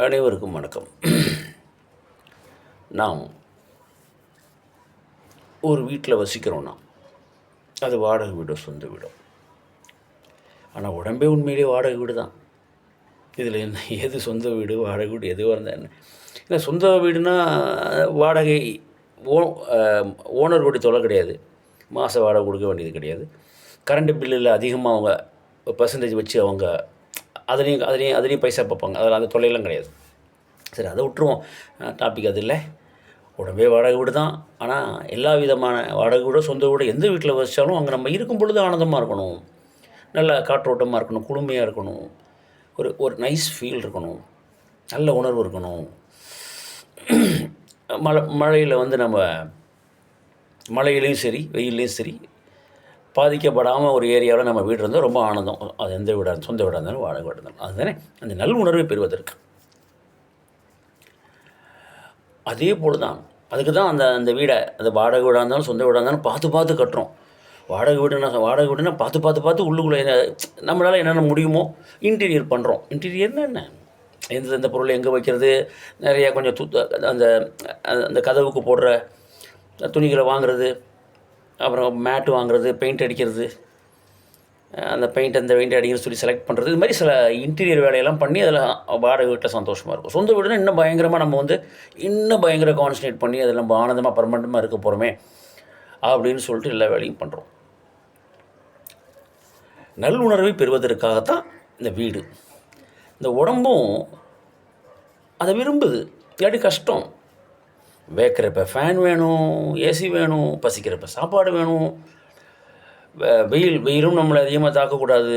அனைவருக்கும் வணக்கம். நாம் ஒரு வீட்டில் வசிக்கிறோன்னா அது வாடகை வீடோ சொந்த வீடோ, ஆனால் உடம்பே உண்மையிலே வாடகை வீடு தான். இதில் என்ன எது சொந்த வீடு வாடகை வீடு எதுவாக இருந்தால் என்ன? ஏன்னா சொந்த வீடுனா வாடகை ஓனர் வீடு தொலை கிடையாது, மாத வாடகை கொடுக்க வேண்டியது கிடையாது. கரண்ட்டு பில்லில் அதிகமாக அவங்க பர்சன்டேஜ் வச்சு அவங்க அதுலேயும் பைசா பார்ப்பாங்க. அதில் அந்த தொல்லையெல்லாம் கிடையாது. சரி, அதை விட்டுருவோம், டாபிக் அது இல்லை. உடம்பே வாடகை வீடு தான். ஆனால் எல்லா விதமான வாடகை வீடோ சொந்த வீடோ எந்த வீட்டில் வசித்தாலும் அங்கே நம்ம இருக்கும் பொழுது ஆனந்தமாக இருக்கணும், நல்ல காற்றோட்டமாக இருக்கணும், குளுமையாக இருக்கணும், ஒரு ஒரு நைஸ் ஃபீல் இருக்கணும், நல்ல உணர்வு இருக்கணும். மழையில் நம்ம மழையிலையும் சரி வெயிலையும் சரி பாதிக்கப்படாமல் ஒரு ஏரியாவில் நம்ம வீடு இருந்தால் ரொம்ப ஆனந்தம். அது எந்த வீடாக சொந்த வீடாக இருந்தாலும் வாடகை வீடாக இருந்தாலும் அதுதானே அந்த நல் உணர்வை பெறுவதற்கு. அதே போல் தான் அதுக்கு தான் அந்த வீடை அது வாடகை வீடாக இருந்தாலும் சொந்த வீடாக இருந்தாலும் பார்த்து கட்டுறோம். வாடகை வீடுனா பார்த்து உள்ளுக்குள்ளே நம்மளால் என்னென்ன முடியுமோ இன்டீரியர் பண்ணுறோம். இன்டீரியர்னா என்ன? எந்த பொருள் எங்கே வைக்கிறது, நிறையா கொஞ்சம் அந்த அந்த கதவுக்கு போடுற துணிகளை வாங்குறது, அப்புறம் மேட்டு வாங்குறது, பெயிண்ட் அடிக்கிறது, அந்த பெயிண்ட் அடிக்கிறது சொல்லி செலக்ட் பண்ணுறது, இது மாதிரி சில இன்டீரியர் வேலையெல்லாம் பண்ணி அதில் வாடகை வீட்டில் சந்தோஷமாக இருக்கும். சொந்த வீடுனா இன்னும் பயங்கரமாக நம்ம இன்னும் பயங்கர கான்சன்ட்ரேட் பண்ணி அதில் நம்ம ஆனந்தமாக பர்மனெண்ட்டாக இருக்க போகிறோமே அப்படின்னு சொல்லிட்டு எல்லா வேலையும் பண்ணுறோம். நல்லுணர்வை பெறுவதற்காகத்தான் இந்த வீடு. இந்த உடம்பும் அதை விரும்புது. இல்லாட்டி கஷ்டம். வேக்கிறப்ப ஃபேன் வேணும், ஏசி வேணும், பசிக்கிறப்ப சாப்பாடு வேணும். வெயிலும் நம்மளை அதிகமாக தாக்கக்கூடாது,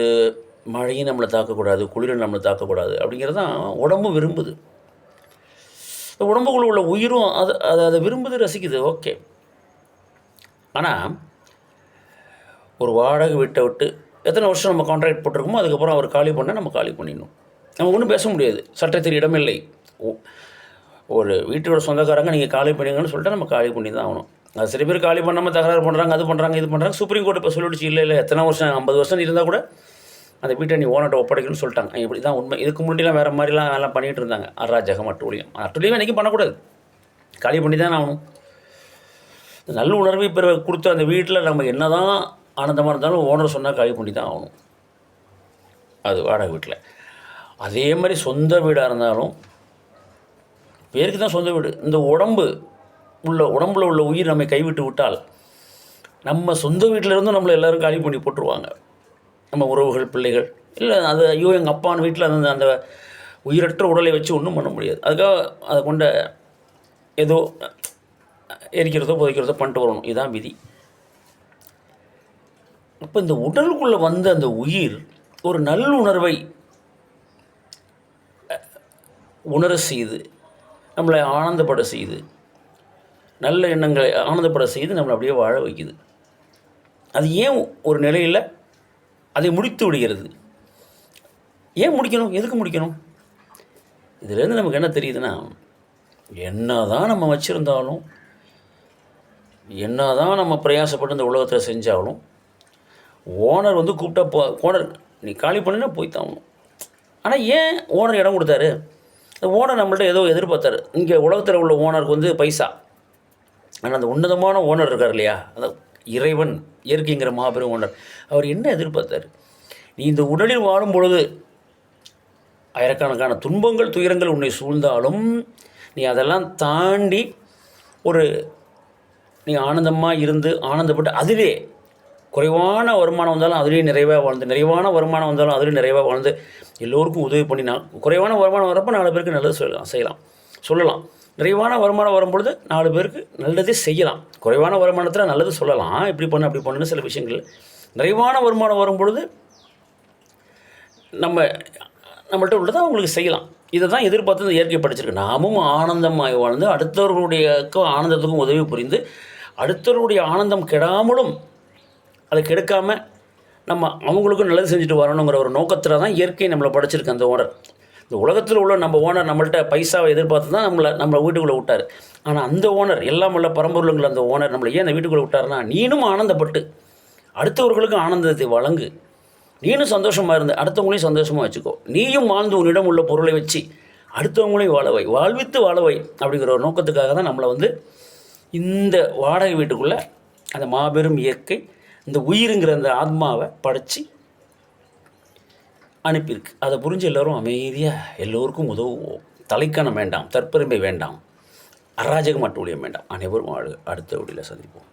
மழையும் நம்மளை தாக்கக்கூடாது, குளிரும் நம்மளை தாக்கக்கூடாது அப்படிங்கிறது தான் உடம்பும் விரும்புது. இந்த உடம்புக்குள்ள உள்ள உயிரும் அதை விரும்புது, ரசிக்குது. ஓகே. ஆனால் ஒரு வாடகை வீட்டை விட்டு எத்தனை வருஷம் நம்ம கான்ட்ராக்ட் போட்டிருக்கோமோ அதுக்கப்புறம் அவர் காலி பண்ணால் நம்ம காலி பண்ணிடணும். நம்ம ஒன்றும் பேச முடியாது, சட்டத்தில் இடமில்லை. ஒரு வீட்டோட சொந்தக்காரங்க நீங்கள் காலி பண்ணிங்கன்னு சொல்லிட்டு நம்ம காலி பண்ணி தான் ஆகணும். அது சில பேர் காலி பண்ணாமல் தகராறு பண்ணுறாங்க, அது பண்ணுறாங்க, இது பண்ணுறாங்க. சுப்ரீம் கோர்ட் இப்போ சொல்லிடுச்சு, இல்லை எத்தனை வருஷம் 50 வருஷம் இருந்தால் கூட அந்த வீட்டை நீ ஓனர்கிட்ட ஒப்படைக்கணும்னு சொல்லிட்டாங்க. இப்படி தான் உண்மை. இதுக்கு முன்னாடிலாம் வேறு மாதிரிலாம் எல்லாம் பண்ணிகிட்டு இருந்தாங்க. அராஜகம் அட்டுழியம் என்றைக்கும் பண்ணக்கூடாது, காலி பண்ணி தான் ஆகணும். நல்ல உணர்வை கொடுத்து அந்த வீட்டில் நம்ம என்ன தான் ஆனந்தமாக இருந்தாலும் ஓனர் சொன்னால் காலி பண்ணி தான் ஆகணும். அது வாடகை வீட்டில். அதே மாதிரி சொந்த வீடாக இருந்தாலும் பேருக்கு தான் சொந்த வீடு. இந்த உடம்புல உள்ள உயிர் நம்மை கைவிட்டு விட்டால் நம்ம சொந்த வீட்டில் இருந்தும் நம்மளை எல்லோரும் காலி பண்ணி போட்டுருவாங்க. நம்ம உறவுகள், பிள்ளைகள். இல்லை அது ஐயோ எங்கள் அப்பான வீட்டில் அந்த உயிரற்ற உடலை வச்சு ஒன்றும் பண்ண முடியாது. அதுக்காக அதை கொண்ட ஏதோ எரிக்கிறதோ புதைக்கிறதோ பண்ணிட்டு வரணும். இதுதான் விதி. அப்போ இந்த உடலுக்குள்ளே வந்த அந்த உயிர் ஒரு நல்லுணர்வை உணர செய்து, நம்மளை ஆனந்தப்பட செய்து, நல்ல எண்ணங்களை ஆனந்தப்பட செய்து நம்மளை அப்படியே வாழ வைக்குது. அது ஏன் ஒரு நிலையில் அதை முடித்து விடுகிறது? ஏன் முடிக்கணும்? எதுக்கு முடிக்கணும்? இதுலேருந்து நமக்கு என்ன தெரியுதுன்னா, என்ன தான் நம்ம வச்சுருந்தாலும், என்ன தான் நம்ம பிரயாசப்பட்டு இந்த உலகத்தில் செஞ்சாலும், ஓனர் கூப்பிட்டா ஓனர் நீ காலி பண்ணினா போய் தாகணும். ஆனால் ஏன் ஓனர் இடம் கொடுத்தாரு? ஓனர் நம்மள்ட்ட ஏதோ எதிர்பார்த்தாரு. இங்கே உலகத்தில் உள்ள ஓனருக்கு பைசா. ஆனால் அந்த உன்னதமான ஓனர் இருக்கார் இல்லையா, அந்த இறைவன், இயற்கைங்கிற மாபெரும் ஓனர், அவர் என்ன எதிர்பார்த்தார்? நீ இந்த உடலில் வாழும் பொழுது ஆயிரக்கணக்கான துன்பங்கள், துயரங்கள் உன்னை சூழ்ந்தாலும் நீ அதெல்லாம் தாண்டி நீ ஆனந்தமாக இருந்து ஆனந்தப்பட்டு அதிலே குறைவான வருமானம் வந்தாலும் அதிலேயே நிறைவாக வாழ்ந்து, நிறைவான வருமானம் வந்தாலும் அதிலேயும் நிறைவாக வாழ்ந்து எல்லோருக்கும் உதவி பண்ணி, குறைவான வருமானம் வரப்போ 4 பேருக்கு நல்லது சொல்லலாம். நிறைவான வருமானம் வரும்பொழுது 4 பேருக்கு நல்லதே செய்யலாம். குறைவான வருமானத்தில் நல்லது சொல்லலாம், இப்படி பண்ணு அப்படி பண்ணுன்னு சில விஷயங்கள். நிறைவான வருமானம் வரும்பொழுது நம்மள்ட்ட உள்ளதை அவங்களுக்கு செய்யலாம். இதை தான் எதிர்பார்த்து இந்த இயற்கை படைச்சிருக்கு. நாமும் ஆனந்தமாக வாழ்ந்து அடுத்தவர்களுடைய ஆனந்தத்துக்கும் உதவி புரிந்து, அடுத்தவர்களுடைய ஆனந்தம் கெடாமலும் அதை கெடுக்காமல் நம்ம அவங்களுக்கும் நல்லது செஞ்சுட்டு வரணுங்கிற ஒரு நோக்கத்தில் தான் இயற்கை நம்மளை படைச்சிருக்கு. அந்த ஓனர், இந்த உலகத்தில் உள்ள நம்ம ஓனர் நம்மள்ட்ட பைசாவை எதிர்பார்த்து தான் நம்மளை வீட்டுக்குள்ளே விட்டார். ஆனால் அந்த ஓனர், எல்லாம் உள்ள பரம்பொருளுங்கிற அந்த ஓனர் நம்மளை ஏன் அந்த வீட்டுக்குள்ளே விட்டார்னா, நீனும் ஆனந்தப்பட்டு அடுத்தவர்களுக்கும் ஆனந்தத்தை வழங்கு, நீனும் சந்தோஷமாக இருந்து அடுத்தவங்களையும் சந்தோஷமாக வச்சுக்கோ, நீயும் வாழ்ந்து உன்னிடம் உள்ள பொருளை வச்சு அடுத்தவங்களையும் வாழவை, வாழ்வித்து வாழவை அப்படிங்கிற ஒரு நோக்கத்துக்காக தான் நம்மளை வந்து இந்த வாடகை வீட்டுக்குள்ளே அந்த மாபெரும் இயற்கை இந்த உயிருங்கிற அந்த ஆத்மாவை படைச்சி அனுப்பியிருக்கு. அதை புரிஞ்சு எல்லோரும் அமைதியாக எல்லோருக்கும் உதவுவோம். தலைக்கணம் வேண்டாம், தற்பெருமை வேண்டாம், அராஜகம் அட்டூழியம் வேண்டாம். அனைவரும் அடுத்த வீடியோவில் சந்திப்போம்.